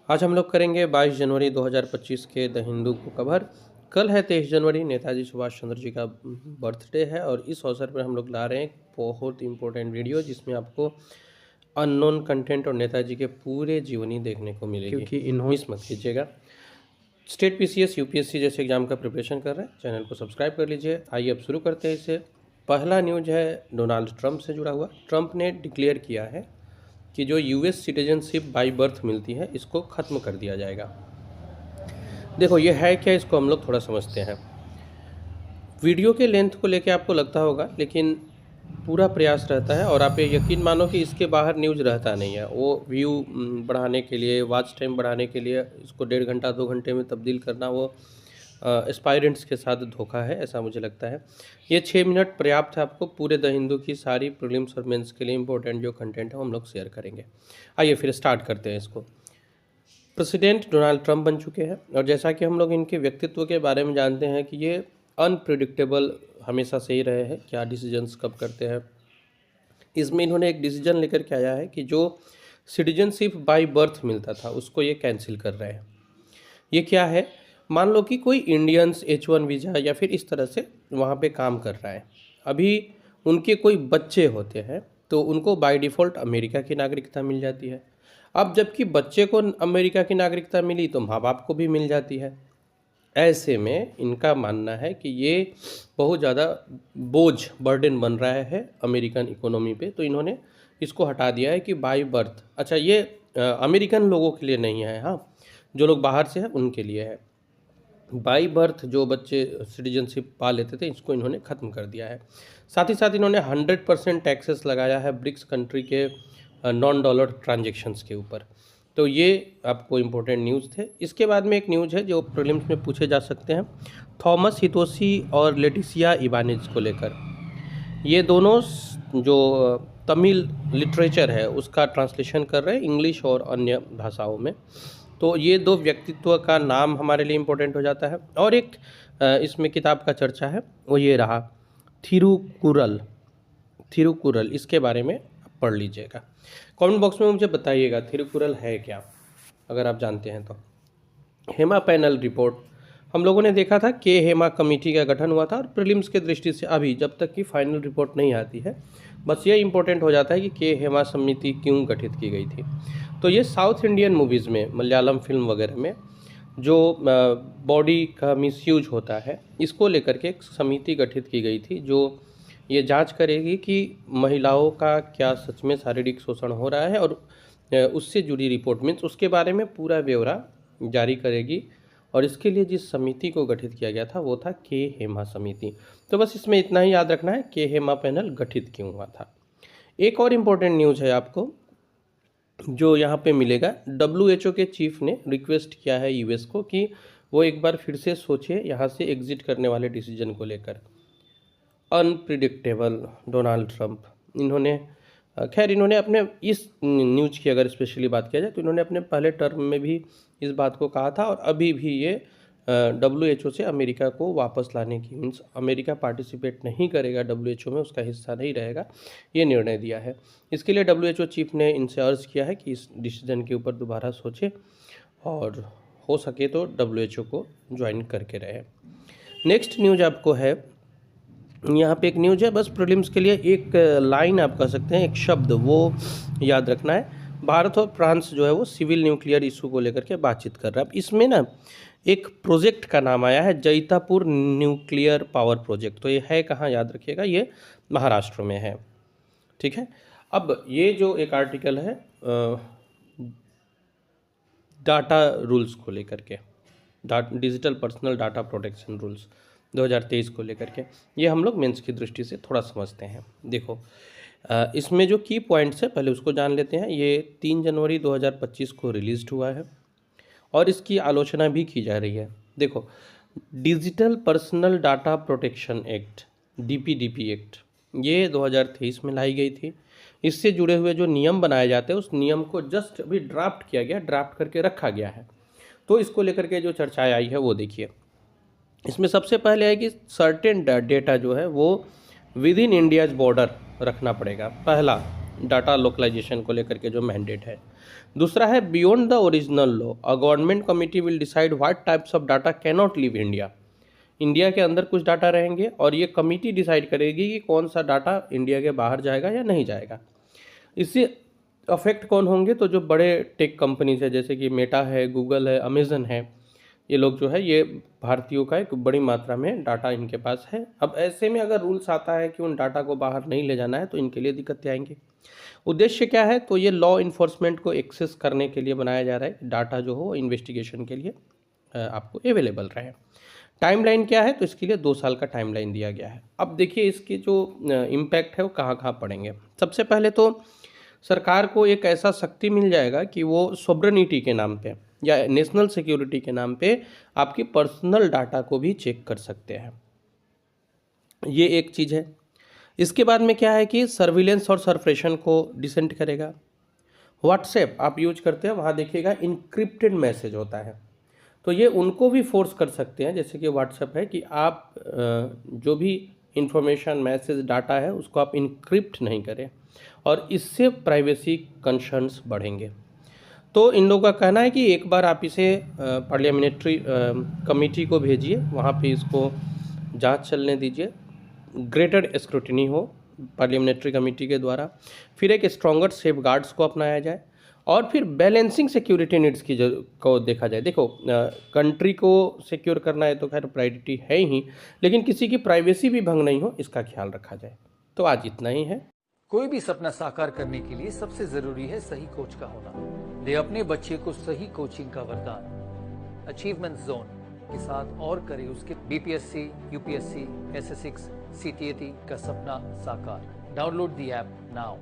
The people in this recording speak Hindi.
आज हम लोग करेंगे 22 जनवरी 2025 के द हिंदू को कवर। कल है 23 जनवरी, नेताजी सुभाष चंद्र जी का बर्थडे है और इस अवसर पर हम लोग ला रहे हैं एक बहुत इंपॉर्टेंट वीडियो जिसमें आपको अननोन कंटेंट और नेताजी के पूरे जीवनी देखने को मिलेगी, क्योंकि मिस मत कीजिएगा। स्टेट पीसीएस यूपीएससी जैसे एग्जाम का प्रिपरेशन कर रहे हैं, चैनल को सब्सक्राइब कर लीजिए। आइए अब शुरू करते हैं इसे। पहला न्यूज है डोनाल्ड ट्रंप से जुड़ा हुआ। ट्रंप ने डिक्लेयर किया है कि जो यूएस सिटीजनशिप बाय बर्थ मिलती है इसको ख़त्म कर दिया जाएगा। देखो ये है क्या, इसको हम लोग थोड़ा समझते हैं। वीडियो के लेंथ को लेके आपको लगता होगा, लेकिन पूरा प्रयास रहता है और आप ये यकीन मानो कि इसके बाहर न्यूज़ रहता नहीं है। वो व्यू बढ़ाने के लिए, वॉच टाइम बढ़ाने के लिए इसको 1.5 घंटा 2 घंटे में तब्दील करना वो एस्पायरेंट्स के साथ धोखा है, ऐसा मुझे लगता है। ये 6 मिनट पर्याप्त है आपको पूरे द हिंदू की सारी प्रीलिम्स और मेंस के लिए इंपॉर्टेंट जो कंटेंट है वो हम लोग शेयर करेंगे। आइए फिर स्टार्ट करते हैं इसको। प्रेसिडेंट डोनाल्ड ट्रंप बन चुके हैं और जैसा कि हम लोग इनके व्यक्तित्व के बारे में जानते हैं कि ये अनप्रिडिक्टेबल हमेशा से ही रहे हैं, क्या डिसीजंस कब करते हैं। इसमें इन्होंने एक डिसीजन लेकर के आया है कि जो सिटीजनशिप बाय बर्थ मिलता था उसको ये कैंसिल कर रहे हैं। ये क्या है, मान लो कि कोई इंडियंस H1 वीज़ा या फिर इस तरह से वहाँ पे काम कर रहा है, अभी उनके कोई बच्चे होते हैं तो उनको बाय डिफ़ॉल्ट अमेरिका की नागरिकता मिल जाती है। अब जबकि बच्चे को अमेरिका की नागरिकता मिली तो माँ बाप को भी मिल जाती है। ऐसे में इनका मानना है कि ये बहुत ज़्यादा बोझ, बर्डन बन रहा है अमेरिकन इकोनॉमी पे, तो इन्होंने इसको हटा दिया है कि बाय बर्थ। अच्छा, ये अमेरिकन लोगों के लिए नहीं है, हाँ, जो लोग बाहर से हैं उनके लिए है। बाई बर्थ जो बच्चे सिटीजनशिप पा लेते थे इसको इन्होंने ख़त्म कर दिया है। साथ ही साथ इन्होंने 100% टैक्सेस लगाया है ब्रिक्स कंट्री के नॉन डॉलर ट्रांजेक्शन्स के ऊपर। तो ये आपको इम्पोर्टेंट न्यूज़ थे। इसके बाद में एक न्यूज़ है जो प्रीलिम्स में पूछे जा सकते हैं, थॉमस हितोशी और लेटिसिया इबानेज को लेकर। ये दोनों जो तमिल लिटरेचर है उसका ट्रांसलेशन कर रहे हैं इंग्लिश और अन्य भाषाओं में। तो ये दो व्यक्तित्व का नाम हमारे लिए इम्पोर्टेंट हो जाता है। और एक इसमें किताब का चर्चा है वो ये रहा, थिरुकुरल। इसके बारे में पढ़ लीजिएगा। कमेंट बॉक्स में मुझे बताइएगा थिरुकुरल है क्या, अगर आप जानते हैं तो। हेमा पैनल रिपोर्ट, हम लोगों ने देखा था कि हेमा कमेटी का गठन हुआ था और प्रीलिम्स के दृष्टि से अभी जब तक कि फाइनल रिपोर्ट नहीं आती है, बस ये इंपॉर्टेंट हो जाता है कि हेमा समिति क्यों गठित की गई थी। तो ये साउथ इंडियन मूवीज़ में, मलयालम फिल्म वगैरह में जो बॉडी का मिसयूज होता है इसको लेकर के एक समिति गठित की गई थी जो ये जांच करेगी कि महिलाओं का क्या सच में शारीरिक शोषण हो रहा है और उससे जुड़ी रिपोर्ट मीन्स उसके बारे में पूरा ब्यौरा जारी करेगी। और इसके लिए जिस समिति को गठित किया गया था वो था के हेमा समिति। तो बस इसमें इतना ही याद रखना है, के हेमा पैनल गठित क्यों हुआ था। एक और इम्पोर्टेंट न्यूज़ है आपको जो यहाँ पे मिलेगा, WHO के चीफ ने रिक्वेस्ट किया है यूएस को कि वो एक बार फिर से सोचे यहाँ से एग्जिट करने वाले डिसीजन को लेकर। अनप्रिडिक्टेबल डोनाल्ड ट्रंप, इन्होंने खैर इन्होंने अपने इस न्यूज़ की अगर स्पेशली बात किया जाए तो इन्होंने अपने पहले टर्म में भी इस बात को कहा था और अभी भी ये WHO से अमेरिका को वापस लाने की, मीन्स अमेरिका पार्टिसिपेट नहीं करेगा WHO में, उसका हिस्सा नहीं रहेगा, ये निर्णय दिया है। इसके लिए WHO चीफ ने इनसे अर्ज किया है कि इस डिसीजन के ऊपर दोबारा सोचे और हो सके तो WHO को ज्वाइन करके रहे। नेक्स्ट न्यूज आपको है, यहाँ पे एक न्यूज है, बस प्रीलिम्स के लिए एक लाइन आप कह सकते हैं, एक शब्द वो याद रखना है। भारत और फ्रांस जो है वो सिविल न्यूक्लियर इशू को लेकर के बातचीत कर रहा है। इसमें ना एक प्रोजेक्ट का नाम आया है जैतापुर न्यूक्लियर पावर प्रोजेक्ट। तो ये है कहाँ, याद रखिएगा, ये महाराष्ट्र में है, ठीक है। अब ये जो एक आर्टिकल है डाटा रूल्स को लेकर के, digital personal data protection rules 2023 को लेकर के, ये हम लोग मेंस की दृष्टि से थोड़ा समझते हैं। देखो इसमें जो की पॉइंट्स है पहले उसको जान लेते हैं। ये 3 जनवरी 2025 को रिलीज़ हुआ है और इसकी आलोचना भी की जा रही है। देखो, digital personal data protection act, DPDP act, ये 2023 में लाई गई थी। इससे जुड़े हुए जो नियम बनाए जाते हैं उस नियम को जस्ट अभी ड्राफ्ट किया गया, ड्राफ्ट करके रखा गया है। तो इसको लेकर के जो चर्चाएं आई है वो देखिए। इसमें सबसे पहले है कि सर्टेन डेटा जो है वो विद इन इंडियाज बॉर्डर रखना पड़ेगा, पहला डाटा लोकलाइजेशन को लेकर के जो मैंडेट है। दूसरा है beyond the original law, a government committee will decide what types of data can not leave India. India के अंदर कुछ डाटा रहेंगे और ये कमिटी डिसाइड करेगी कि कौन सा डाटा इंडिया के बाहर जाएगा या नहीं जाएगा। इससे अफेक्ट कौन होंगे, तो जो बड़े टेक कंपनीज है जैसे कि मेटा है, गूगल है, अमेज़न है, ये लोग जो है ये भारतीयों का एक बड़ी मात्रा में डाटा इनके पास है। अब ऐसे में अगर रूल्स आता है कि उन डाटा को बाहर नहीं ले जाना है तो इनके लिए दिक्कतें आएंगी। उद्देश्य क्या है, तो ये लॉ इन्फोर्समेंट को एक्सेस करने के लिए बनाया जा रहा है, डाटा जो हो इन्वेस्टिगेशन के लिए आपको अवेलेबल रहे। टाइमलाइन क्या है, तो इसके लिए 2 साल का टाइमलाइन दिया गया है। अब देखिए इसके जो इम्पैक्ट है वो कहाँ कहाँ पड़ेंगे। सबसे पहले तो सरकार को एक ऐसा शक्ति मिल जाएगा कि वो सॉवरेनिटी के नाम पे या नेशनल सिक्योरिटी के नाम पे आपकी पर्सनल डाटा को भी चेक कर सकते हैं। ये एक चीज़ है। इसके बाद में क्या है कि सर्विलेंस और सरप्रेशन को डिसेंट करेगा। व्हाट्सएप आप यूज करते हैं, वहाँ देखिएगा इनक्रिप्टेड मैसेज होता है, तो ये उनको भी फोर्स कर सकते हैं, जैसे कि व्हाट्सएप है कि आप जो भी इंफॉर्मेशन मैसेज डाटा है उसको आप इनक्रिप्ट नहीं करें, और इससे प्राइवेसी कंसर्न्स बढ़ेंगे। तो इन लोगों का कहना है कि एक बार आप इसे पार्लियामेंट्री कमेटी को भेजिए, वहाँ पे इसको जांच चलने दीजिए, ग्रेटर स्क्रूटिनी हो पार्लियामेंट्री कमेटी के द्वारा, फिर एक स्ट्रॉन्गर सेफ गार्ड्स को अपनाया जाए, और फिर बैलेंसिंग सिक्योरिटी नीड्स की को देखा जाए। देखो कंट्री को सिक्योर करना है तो खैर प्रायोरिटी है ही, लेकिन किसी की प्राइवेसी भी भंग नहीं हो इसका ख्याल रखा जाए। तो आज इतना ही है। कोई भी सपना साकार करने के लिए सबसे जरूरी है सही कोच का होना। ले अपने बच्चे को सही कोचिंग का वरदान अचीवमेंट जोन के साथ और करे उसके बीपीएससी, यूपीएससी, एसएससी, सीटीएटी का सपना साकार। Download the app now.